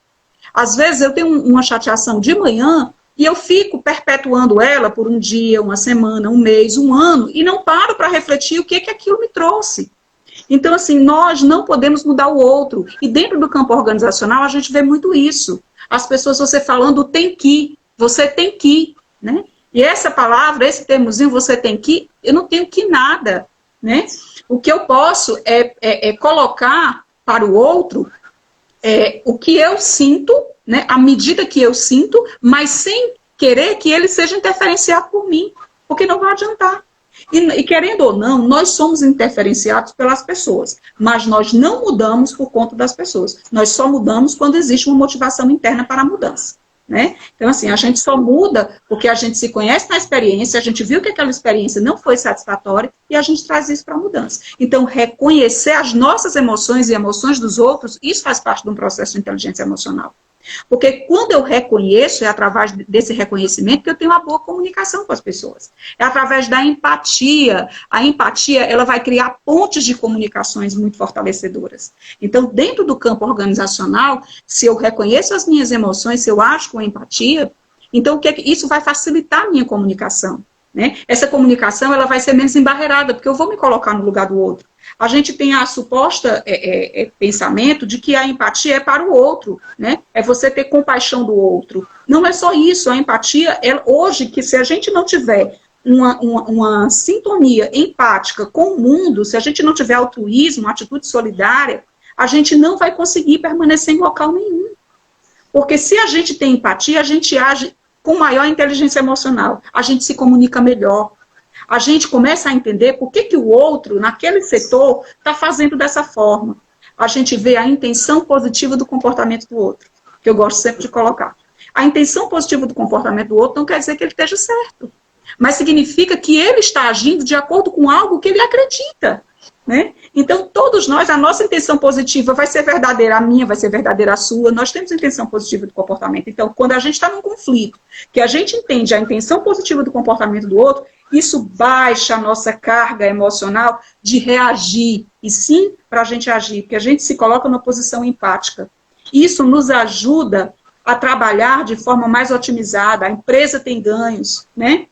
Às vezes eu tenho uma chateação de manhã, e eu fico perpetuando ela por um dia, uma semana, um mês, um ano, e não paro para refletir o que aquilo me trouxe. Então, assim, nós não podemos mudar o outro. E dentro do campo organizacional, a gente vê muito isso. As pessoas, você falando, você tem que, né? E essa palavra, esse termozinho, você tem que, eu não tenho que nada, né? O que eu posso é colocar para o outro o que eu sinto, né, à medida que eu sinto, mas sem querer que ele seja interferenciado por mim, porque não vai adiantar. E querendo ou não, nós somos interferenciados pelas pessoas, mas nós não mudamos por conta das pessoas. Nós só mudamos quando existe uma motivação interna para a mudança. Né? Então, assim, a gente só muda porque a gente se conhece na experiência, a gente viu que aquela experiência não foi satisfatória e a gente traz isso para a mudança. Então, reconhecer as nossas emoções e emoções dos outros, isso faz parte de um processo de inteligência emocional. Porque quando eu reconheço, é através desse reconhecimento que eu tenho uma boa comunicação com as pessoas. É através da empatia. A empatia, ela vai criar pontes de comunicações muito fortalecedoras. Então, dentro do campo organizacional, se eu reconheço as minhas emoções, se eu ajo com empatia, então isso vai facilitar a minha comunicação. Né? Essa comunicação ela vai ser menos embarreirada, porque eu vou me colocar no lugar do outro. A gente tem a suposta pensamento de que a empatia é para o outro, né? É você ter compaixão do outro. Não é só isso, a empatia, hoje, que se a gente não tiver uma sintonia empática com o mundo, se a gente não tiver altruísmo, atitude solidária, a gente não vai conseguir permanecer em local nenhum. Porque se a gente tem empatia, a gente age com maior inteligência emocional, a gente se comunica melhor, a gente começa a entender por que o outro, naquele setor, está fazendo dessa forma. A gente vê a intenção positiva do comportamento do outro, que eu gosto sempre de colocar. A intenção positiva do comportamento do outro não quer dizer que ele esteja certo, mas significa que ele está agindo de acordo com algo que ele acredita, né? Então, todos nós, a nossa intenção positiva vai ser verdadeira, a minha vai ser verdadeira, a sua, nós temos intenção positiva do comportamento. Então, quando a gente está num conflito, que a gente entende a intenção positiva do comportamento do outro, isso baixa a nossa carga emocional de reagir, e sim para a gente agir, porque a gente se coloca numa posição empática. Isso nos ajuda a trabalhar de forma mais otimizada, a empresa tem ganhos, né?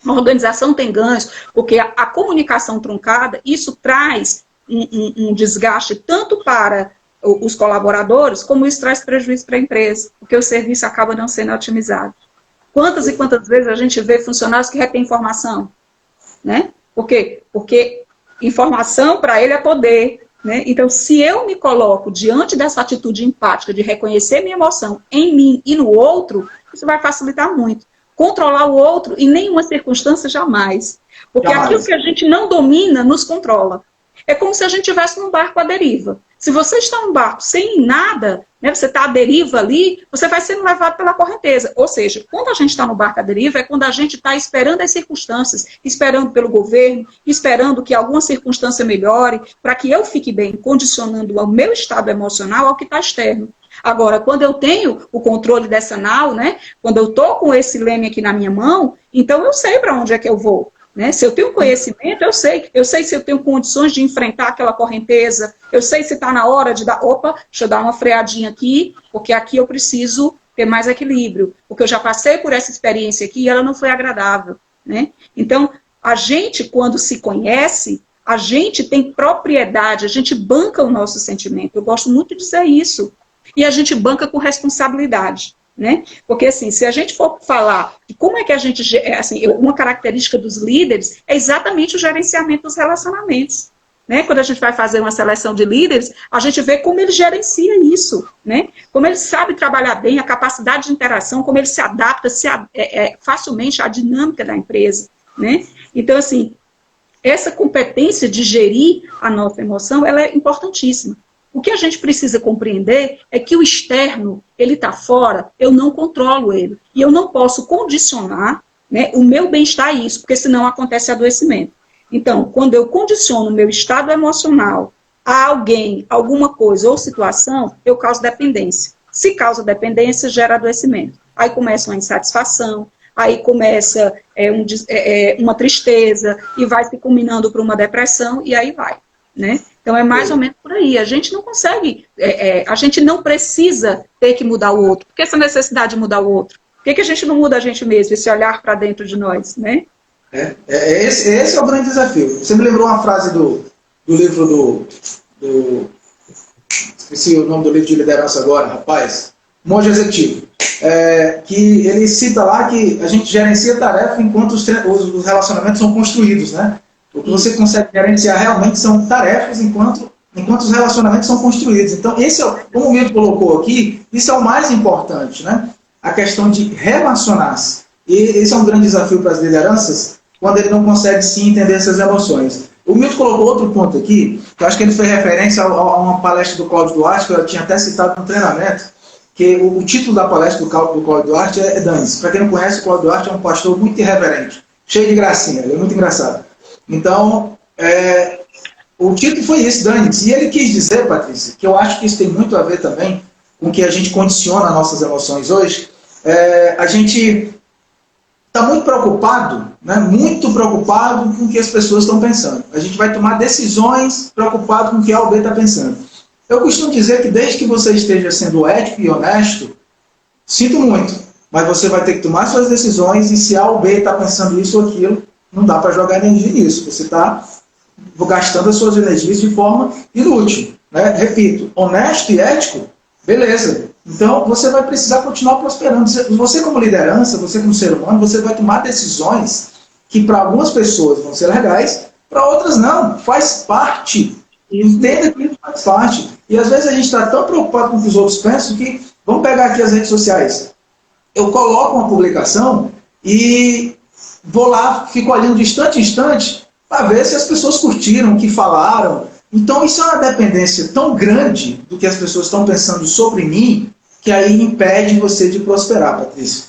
A organização tem ganhos, porque a comunicação truncada, isso traz um desgaste tanto para os colaboradores, como isso traz prejuízo para a empresa, porque o serviço acaba não sendo otimizado. Quantas e quantas vezes a gente vê funcionários que retêm informação, né? Por quê? Porque informação para ele é poder, né? Então, se eu me coloco diante dessa atitude empática de reconhecer minha emoção em mim e no outro, isso vai facilitar muito. Controlar o outro em nenhuma circunstância jamais. Porque aquilo que a gente não domina nos controla. É como se a gente estivesse num barco à deriva. Se você está num barco sem nada, né, você está à deriva ali, você vai sendo levado pela correnteza. Ou seja, quando a gente está no barco à deriva, é quando a gente está esperando as circunstâncias, esperando pelo governo, esperando que alguma circunstância melhore, para que eu fique bem, condicionando o meu estado emocional ao que está externo. Agora, quando eu tenho o controle dessa nau, né, quando eu estou com esse leme aqui na minha mão, então eu sei para onde é que eu vou. Né? Se eu tenho conhecimento, eu sei se eu tenho condições de enfrentar aquela correnteza, eu sei se está na hora de dar, opa, deixa eu dar uma freadinha aqui, porque aqui eu preciso ter mais equilíbrio, porque eu já passei por essa experiência aqui e ela não foi agradável. Né? Então, a gente, quando se conhece, a gente tem propriedade, a gente banca o nosso sentimento, eu gosto muito de dizer isso, e a gente banca com responsabilidade. Né? Porque assim, se a gente for falar de como é que a gente, assim, uma característica dos líderes é exatamente o gerenciamento dos relacionamentos, né? Quando a gente vai fazer uma seleção de líderes, a gente vê como ele gerencia isso, né? Como ele sabe trabalhar bem, a capacidade de interação, como ele se adapta facilmente à dinâmica da empresa, né? Então assim, essa competência de gerir a nossa emoção, ela é importantíssima. O que a gente precisa compreender é que o externo, ele está fora, eu não controlo ele. E eu não posso condicionar, né, o meu bem-estar a isso, porque senão acontece adoecimento. Então, quando eu condiciono o meu estado emocional a alguém, alguma coisa ou situação, eu causo dependência. Se causa dependência, gera adoecimento. Aí começa uma insatisfação, aí começa uma tristeza, e vai se culminando para uma depressão, e aí vai, né? Então é mais ou menos por aí. A gente não consegue, a gente não precisa ter que mudar o outro. Por que essa necessidade de mudar o outro? Por que a gente não muda a gente mesmo, esse olhar para dentro de nós, né? Esse é o grande desafio. Você me lembrou uma frase do livro esqueci o nome do livro de liderança agora, rapaz, Monge Executivo, que ele cita lá que a gente gerencia a tarefa enquanto os relacionamentos são construídos, né? O que você consegue gerenciar realmente são tarefas enquanto os relacionamentos são construídos. Então, como o Milton colocou aqui, isso é o mais importante, né? A questão de relacionar-se. E esse é um grande desafio para as lideranças, quando ele não consegue sim entender essas emoções. O Milton colocou outro ponto aqui, que eu acho que ele fez referência a uma palestra do Cláudio Duarte, que eu tinha até citado no treinamento, que o título da palestra do Cláudio Duarte é Dane-se. Para quem não conhece, o Cláudio Duarte é um pastor muito irreverente, cheio de gracinha, ele é muito engraçado. Então, o título foi isso, Dane-se. E ele quis dizer, Patrícia, que eu acho que isso tem muito a ver também com o que a gente condiciona nossas emoções hoje. A gente está muito preocupado, né, muito preocupado com o que as pessoas estão pensando. A gente vai tomar decisões preocupado com o que A ou B está pensando. Eu costumo dizer que desde que você esteja sendo ético e honesto, sinto muito, mas você vai ter que tomar suas decisões e se A ou B está pensando isso ou aquilo, não dá para jogar energia nisso. Você está gastando as suas energias de forma inútil. Né? Repito, honesto e ético, beleza. Então, você vai precisar continuar prosperando. Você como liderança, você como ser humano, você vai tomar decisões que para algumas pessoas vão ser legais, para outras não. Faz parte. Entenda que isso faz parte. E às vezes a gente está tão preocupado com o que os outros pensam que, vamos pegar aqui as redes sociais. Eu coloco uma publicação e vou lá, fico olhando de instante em instante para ver se as pessoas curtiram, o que falaram. Então isso é uma dependência tão grande do que as pessoas estão pensando sobre mim, que aí impede você de prosperar, Patrícia.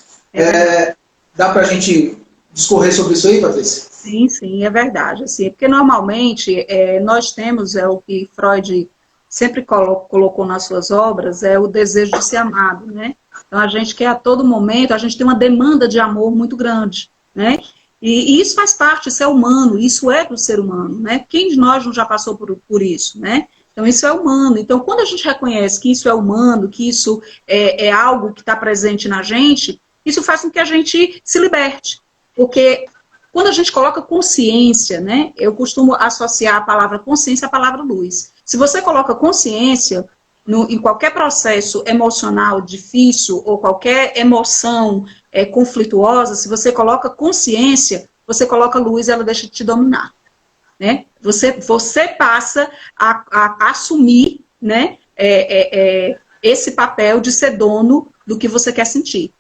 Dá para a gente discorrer sobre isso aí, Patrícia? Sim, sim, é verdade. Assim, porque normalmente nós temos, o que Freud sempre colocou nas suas obras, é o desejo de ser amado, né? Então a gente quer a todo momento, a gente tem uma demanda de amor muito grande, né? E isso faz parte, isso é humano, isso é do ser humano, né? Quem de nós não já passou por isso, né? Então isso é humano. Então quando a gente reconhece que isso é humano, que isso é algo que está presente na gente, isso faz com que a gente se liberte. Porque quando a gente coloca consciência, né? Eu costumo associar a palavra consciência à palavra luz. Se você coloca consciência em qualquer processo emocional difícil ou qualquer emoção conflituosa, se você coloca consciência, você coloca luz e ela deixa de te dominar. Né? Você passa a assumir, né, esse papel de ser dono do que você quer sentir.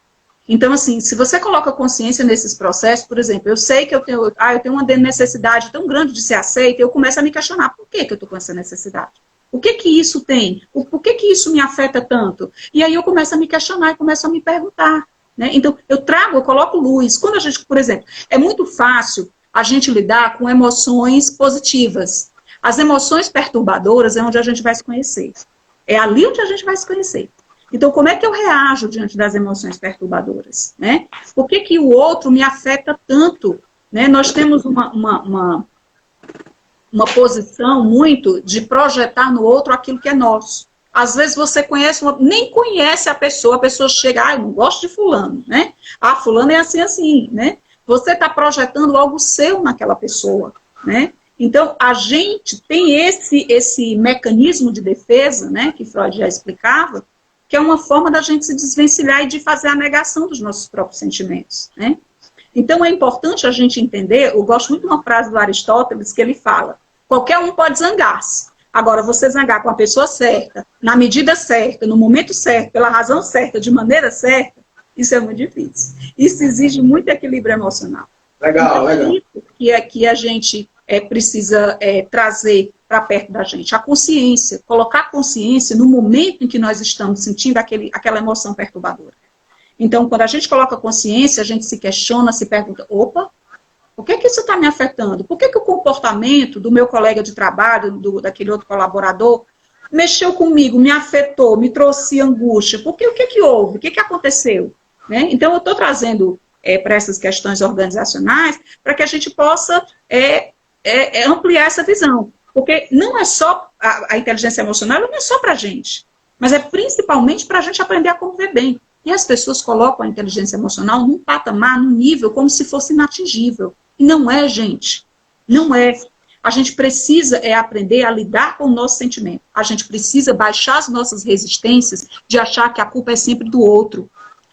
Então, assim, se você coloca consciência nesses processos, por exemplo, eu sei que eu tenho uma necessidade tão grande de ser aceita, eu começo a me questionar, por que eu estou com essa necessidade? O que isso tem? Por que isso me afeta tanto? E aí eu começo a me questionar e começo a me perguntar. Né? Então, eu coloco luz. Quando a gente, por exemplo, é muito fácil a gente lidar com emoções positivas. As emoções perturbadoras é onde a gente vai se conhecer. É ali onde a gente vai se conhecer. Então, como é que eu reajo diante das emoções perturbadoras? Né? Por que o outro me afeta tanto? Né? Nós temos uma posição muito de projetar no outro aquilo que é nosso. Às vezes você nem conhece a pessoa chega, eu não gosto de fulano, né? Fulano é assim, né? Você está projetando algo seu naquela pessoa, né? Então, a gente tem esse mecanismo de defesa, né, que Freud já explicava, que é uma forma da gente se desvencilhar e de fazer a negação dos nossos próprios sentimentos, né? Então, é importante a gente entender, eu gosto muito de uma frase do Aristóteles, que ele fala, qualquer um pode zangar-se. Agora, você zangar com a pessoa certa, na medida certa, no momento certo, pela razão certa, de maneira certa, isso é muito difícil. Isso exige muito equilíbrio emocional. Legal, então, legal. Isso que a gente precisa trazer para perto da gente. A consciência, colocar a consciência no momento em que nós estamos sentindo aquela emoção perturbadora. Então, quando a gente coloca consciência, a gente se questiona, se pergunta, opa, por que isso está me afetando? Por que o comportamento do meu colega de trabalho, daquele outro colaborador, mexeu comigo, me afetou, me trouxe angústia? O que houve? O que aconteceu? Né? Então, eu estou trazendo para essas questões organizacionais para que a gente possa ampliar essa visão. Porque não é só a inteligência emocional, não é só para a gente, mas é principalmente para a gente aprender a conviver bem. E as pessoas colocam a inteligência emocional num patamar, num nível, como se fosse inatingível. E não é, gente. Não é. A gente precisa aprender a lidar com o nosso sentimento. A gente precisa baixar as nossas resistências de achar que a culpa é sempre do outro.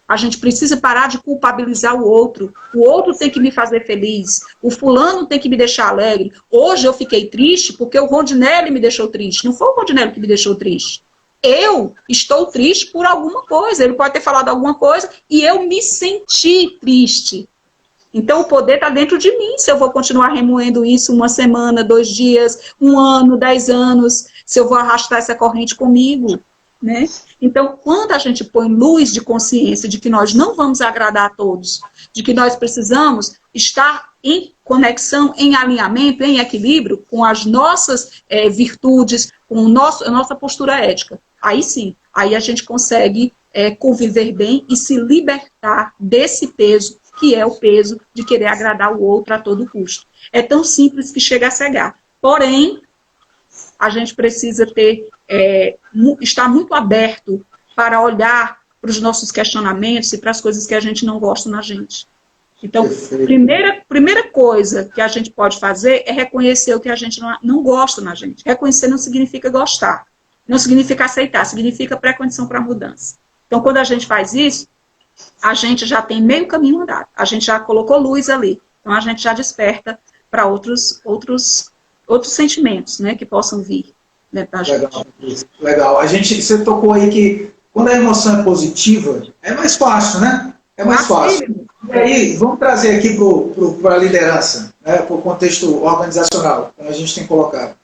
A gente precisa parar de culpabilizar o outro. O outro tem que me fazer feliz. O fulano tem que me deixar alegre. Hoje eu fiquei triste porque o Rondinelli me deixou triste. Não foi o Rondinelli que me deixou triste. Eu estou triste por alguma coisa. Ele pode ter falado alguma coisa e eu me senti triste. Então, o poder está dentro de mim, se eu vou continuar remoendo isso 1 semana, 2 dias, 1 ano, 10 anos, se eu vou arrastar essa corrente comigo, né? Então, quando a gente põe luz de consciência de que nós não vamos agradar a todos, de que nós precisamos estar em conexão, em alinhamento, em equilíbrio com as nossas virtudes, com a nossa postura ética, aí sim, aí a gente consegue conviver bem e se libertar desse peso, que é o peso de querer agradar o outro a todo custo. É tão simples que chega a cegar. Porém, a gente precisa estar muito aberto para olhar para os nossos questionamentos e para as coisas que a gente não gosta na gente. Então, primeira coisa que a gente pode fazer é reconhecer o que a gente não gosta na gente. Reconhecer não significa gostar, não significa aceitar, significa pré-condição para a mudança. Então, quando a gente faz isso, a gente já tem meio caminho andado, a gente já colocou luz ali, então a gente já desperta para outros sentimentos, né, que possam vir dentro da gente. Legal. Você tocou aí que quando a emoção é positiva, é mais fácil, né? É mais fácil. E aí, vamos trazer aqui para a liderança, né, para o contexto organizacional, como a gente tem colocado.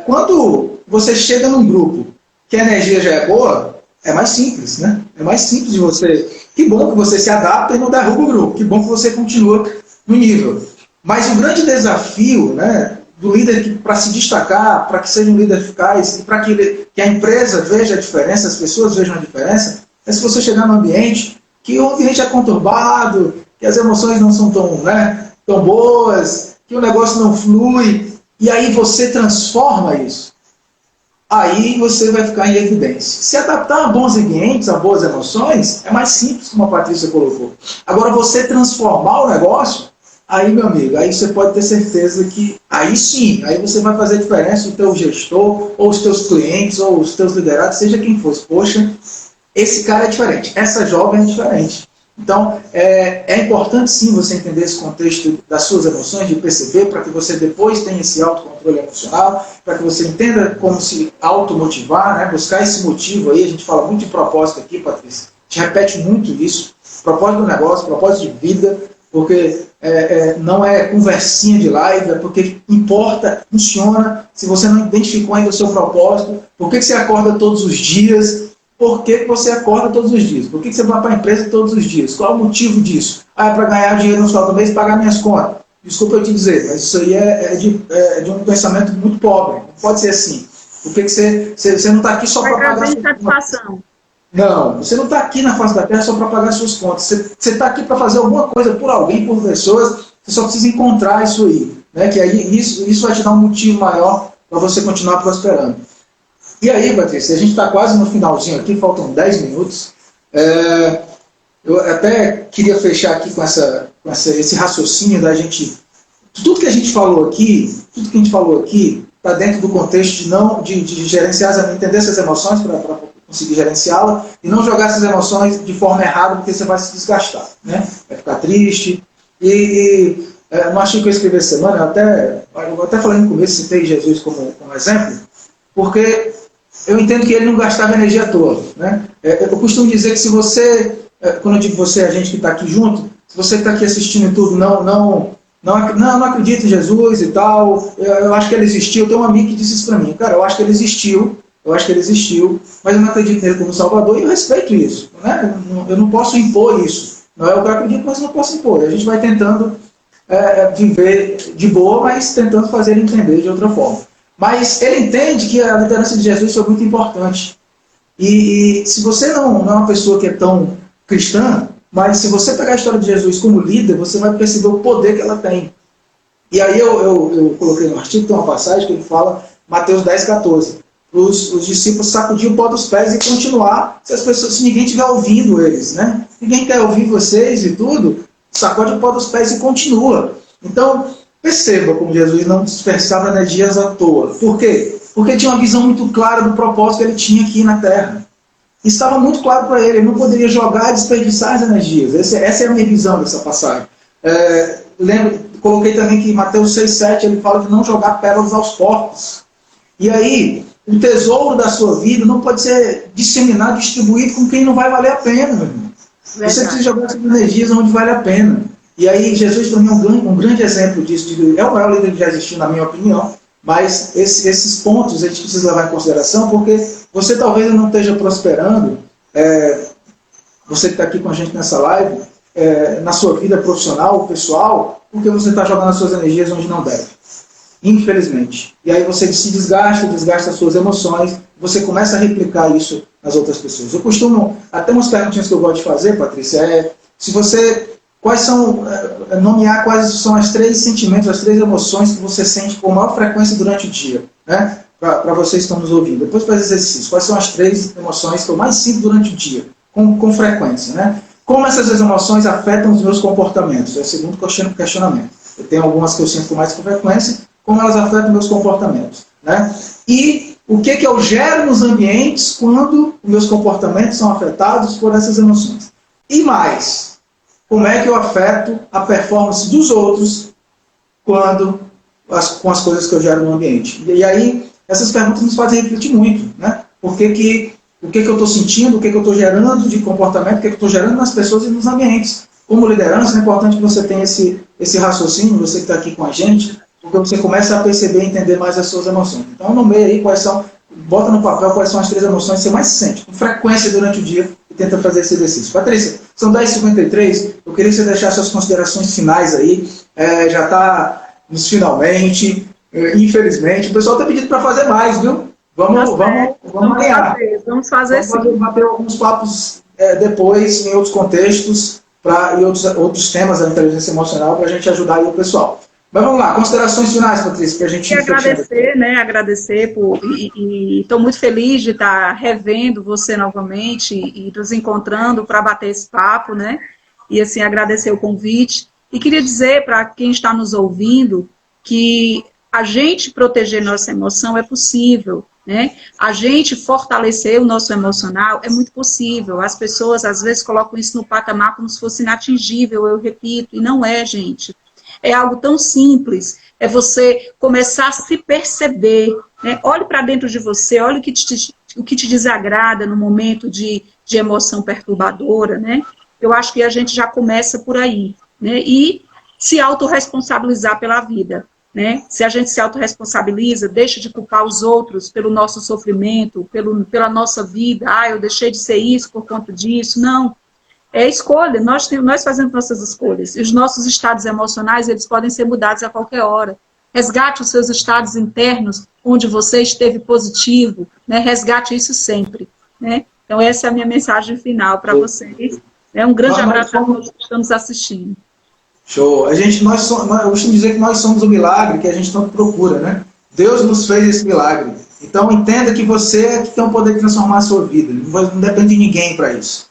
Quando você chega num grupo que a energia já é boa, é mais simples, né? É mais simples de você... Que bom que você se adapta e não derruba o grupo. Que bom que você continua no nível. Mas o grande desafio, né, do líder para se destacar, para que seja um líder eficaz, e para que a empresa veja a diferença, as pessoas vejam a diferença, é se você chegar num ambiente que o ambiente é conturbado, que as emoções não são tão boas, que o negócio não flui, e aí você transforma isso. Aí você vai ficar em evidência. Se adaptar a bons ambientes, a boas emoções, é mais simples, como a Patrícia colocou. Agora, você transformar o negócio, aí, meu amigo, aí você pode ter certeza que, aí sim, aí você vai fazer diferença, o teu gestor, ou os teus clientes, ou os teus liderados, seja quem fosse. Poxa, esse cara é diferente, essa jovem é diferente. Então, é importante sim você entender esse contexto das suas emoções, de perceber, para que você depois tenha esse autocontrole emocional, para que você entenda como se automotivar, né? Buscar esse motivo aí. A gente fala muito de propósito aqui, Patrícia, a gente repete muito isso, propósito do negócio, propósito de vida, porque não é conversinha de live, é porque importa, funciona. Se você não identificou ainda o seu propósito, por que você acorda todos os dias? Por que você acorda todos os dias? Por que você vai para a empresa todos os dias? Qual é o motivo disso? É para ganhar dinheiro no final do mês e pagar minhas contas. Desculpa eu te dizer, mas isso aí é de um pensamento muito pobre. Não pode ser assim. Por que você não está aqui só para pagar suas contas? Não, você não está aqui na face da terra só para pagar suas contas. Você está aqui para fazer alguma coisa por alguém, por pessoas. Você só precisa encontrar isso aí. Né? Que aí isso vai te dar um motivo maior para você continuar prosperando. E aí, Patrícia, a gente está quase no finalzinho aqui, faltam 10 minutos. Eu até queria fechar aqui com esse raciocínio da gente... Tudo que a gente falou aqui está dentro do contexto de gerenciar, entender essas emoções para conseguir gerenciá-la e não jogar essas emoções de forma errada, porque você vai se desgastar, né? Vai ficar triste. No artigo que eu escrevi essa semana, eu até falei no começo, citei Jesus como exemplo, porque eu entendo que ele não gastava energia à toa, né? Eu costumo dizer que se você, quando eu digo você, a gente que está aqui junto, se você que está aqui assistindo tudo, não acredita em Jesus e tal, eu acho que ele existiu. Eu tenho um amigo que disse isso para mim: cara, eu acho que ele existiu, mas eu não acredito nele como Salvador, e eu respeito isso, né? Eu não posso impor isso. Não é o que eu acredito, mas eu não posso impor. A gente vai tentando viver de boa, mas tentando fazer ele entender de outra forma. Mas ele entende que a liderança de Jesus foi muito importante. E se você não é uma pessoa que é tão cristã, mas se você pegar a história de Jesus como líder, você vai perceber o poder que ela tem. E aí eu coloquei no artigo, tem uma passagem que ele fala, Mateus 10,14. Os discípulos sacudiam o pó dos pés e continuar se ninguém estiver ouvindo eles, né? Ninguém quer ouvir vocês e tudo, sacode o pó dos pés e continua. Então, perceba como Jesus não dispersava energias à toa. Por quê? Porque ele tinha uma visão muito clara do propósito que ele tinha aqui na Terra. Estava muito claro para ele não poderia jogar e desperdiçar as energias. Essa é a minha visão dessa passagem. Coloquei também que em Mateus 6,7 ele fala de não jogar pérolas aos porcos. E aí, o tesouro da sua vida não pode ser disseminado, distribuído com quem não vai valer a pena, meu irmão. Verdade. Você precisa jogar suas energias onde vale a pena. E aí, Jesus também é um grande exemplo disso. É o maior líder que já existiu, na minha opinião. Mas esses pontos a gente precisa levar em consideração, porque você talvez não esteja prosperando, você que está aqui com a gente nessa live, na sua vida profissional, pessoal, porque você está jogando as suas energias onde não deve. Infelizmente. E aí você se desgasta as suas emoções, você começa a replicar isso nas outras pessoas. Eu costumo, até umas perguntinhas que eu gosto de fazer, Patrícia, nomear quais são as 3 sentimentos, as 3 emoções que você sente com maior frequência durante o dia, né? Para vocês que estão nos ouvindo. Depois faz exercício. Quais são as 3 emoções que eu mais sinto durante o dia, com frequência, né? Como essas emoções afetam os meus comportamentos? É o segundo questionamento. Eu tenho algumas que eu sinto com mais frequência, como elas afetam meus comportamentos, né? E o que eu gero nos ambientes quando meus comportamentos são afetados por essas emoções? E mais, como é que eu afeto a performance dos outros quando com as coisas que eu gero no ambiente? E aí, essas perguntas nos fazem refletir muito, né? O que eu estou sentindo, o que eu estou gerando de comportamento, o que eu estou gerando nas pessoas e nos ambientes. Como liderança, é importante que você tenha esse raciocínio, você que está aqui com a gente, porque você começa a perceber e entender mais as suas emoções. Então, nomeia aí quais são, bota no papel quais são as 3 emoções que você mais sente, com frequência durante o dia, e tenta fazer esse exercício. Patrícia, são 10h53, eu queria que você deixasse suas considerações finais aí, já está nos finalmente, infelizmente, o pessoal está pedindo para fazer mais, viu? Vamos ganhar. Vamos fazer sim. Vamos bater alguns papos depois, em outros contextos, e outros temas da inteligência emocional, para a gente ajudar aí o pessoal. Mas vamos lá, considerações finais, Patrícia, para a gente... Agradecer, e estou muito feliz de estar revendo você novamente e nos encontrando para bater esse papo, né? E assim, agradecer o convite. E queria dizer para quem está nos ouvindo que a gente proteger nossa emoção é possível, né? A gente fortalecer o nosso emocional é muito possível. As pessoas, às vezes, colocam isso no patamar como se fosse inatingível, eu repito, e não é, gente. É algo tão simples, é você começar a se perceber, né? Olhe para dentro de você, olhe o que te desagrada no momento de emoção perturbadora, né? Eu acho que a gente já começa por aí, né? E se autorresponsabilizar pela vida, né? Se a gente se autorresponsabiliza, deixa de culpar os outros pelo nosso sofrimento, pela nossa vida, eu deixei de ser isso por conta disso, não. É escolha, nós fazemos nossas escolhas, e os nossos estados emocionais, eles podem ser mudados a qualquer hora. Resgate os seus estados internos, onde você esteve positivo, né? Resgate isso sempre, né? Então essa é a minha mensagem final para vocês. Um grande abraço a todos que estamos assistindo. Show. Eu costumo dizer que nós somos o milagre que a gente tanto procura, né? Deus nos fez esse milagre. Então entenda que você é que tem o poder de transformar a sua vida. Não depende de ninguém para isso.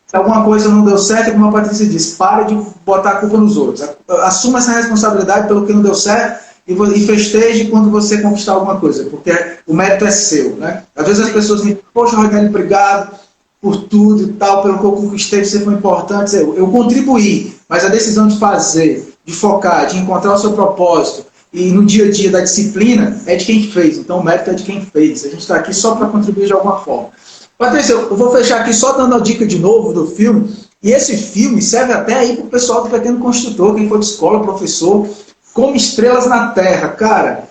Se alguma coisa não deu certo, como a Patrícia disse, pare de botar a culpa nos outros. Assuma essa responsabilidade pelo que não deu certo e festeje quando você conquistar alguma coisa, porque o mérito é seu, né? Às vezes as pessoas dizem, poxa, Rogério, obrigado por tudo e tal, pelo que eu conquistei, você foi importante. Eu contribuí, mas a decisão de fazer, de focar, de encontrar o seu propósito e no dia a dia da disciplina é de quem fez. Então o mérito é de quem fez. A gente está aqui só para contribuir de alguma forma. Patrícia, eu vou fechar aqui só dando a dica de novo do filme. E esse filme serve até aí para o pessoal do Pequeno Construtor, quem for de escola, professor, Como Estrelas na Terra. Cara,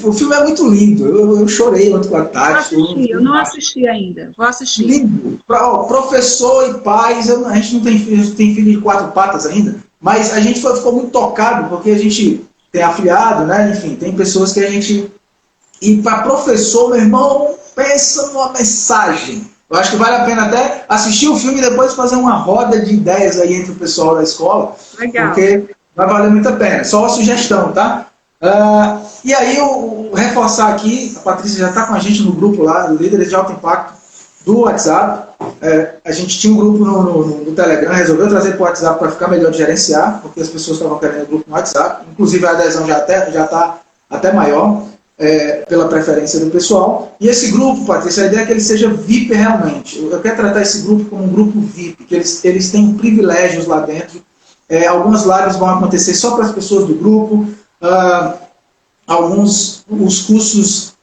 o filme é muito lindo. Eu chorei ontem com a Tati. Eu não assisti ainda. Vou assistir. Lindo. Professor e pais, a gente não tem filho de 4 patas ainda, mas a gente ficou muito tocado, porque a gente tem afiliado, né? Enfim, tem pessoas que a gente... E para professor, meu irmão, pensa numa mensagem. Eu acho que vale a pena até assistir o filme e depois fazer uma roda de ideias aí entre o pessoal da escola. Legal. Porque vai valer muito a pena. Só uma sugestão, tá? E aí, eu reforçar aqui, a Patrícia já está com a gente no grupo lá, do Líderes de Alto Impacto, do WhatsApp. A gente tinha um grupo no Telegram, resolveu trazer para o WhatsApp para ficar melhor de gerenciar, porque as pessoas estavam querendo o grupo no WhatsApp. Inclusive, a adesão já está até maior. Pela preferência do pessoal. E esse grupo, Patrícia, a ideia é que ele seja VIP realmente. Eu quero tratar esse grupo como um grupo VIP, que eles têm privilégios lá dentro. Algumas lives vão acontecer só para as pessoas do grupo. Os cursos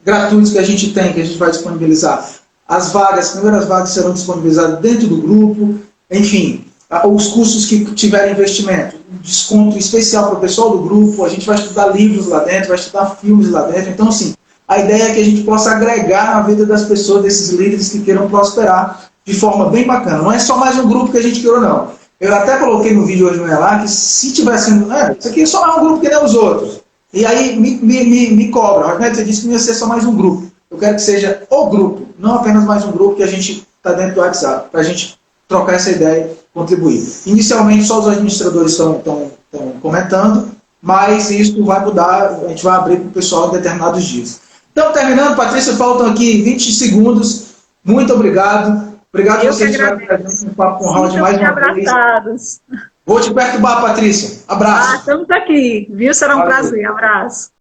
gratuitos que a gente tem, que a gente vai disponibilizar. As primeiras vagas serão disponibilizadas dentro do grupo. Enfim, os cursos que tiverem investimento, desconto especial para o pessoal do grupo, a gente vai estudar livros lá dentro, vai estudar filmes lá dentro. Então, assim, a ideia é que a gente possa agregar na vida das pessoas, desses líderes que queiram prosperar de forma bem bacana. Não é só mais um grupo que a gente criou, não. Eu até coloquei no vídeo hoje lá que se tivesse... isso aqui só é um grupo que nem os outros. E aí me cobra. Você disse que não ia ser só mais um grupo. Eu quero que seja o grupo, não apenas mais um grupo que a gente está dentro do WhatsApp, para a gente trocar essa ideia e contribuir. Inicialmente, só os administradores estão comentando, mas isso vai mudar, a gente vai abrir para o pessoal em determinados dias. Então, terminando, Patrícia, faltam aqui 20 segundos. Muito obrigado. Obrigado por vocês estiverem presentes no Papo com Raul mais uma abraçados. Vez. Vou te perturbar, Patrícia. Abraço. Estamos aqui, viu? Será um prazer. Abraço.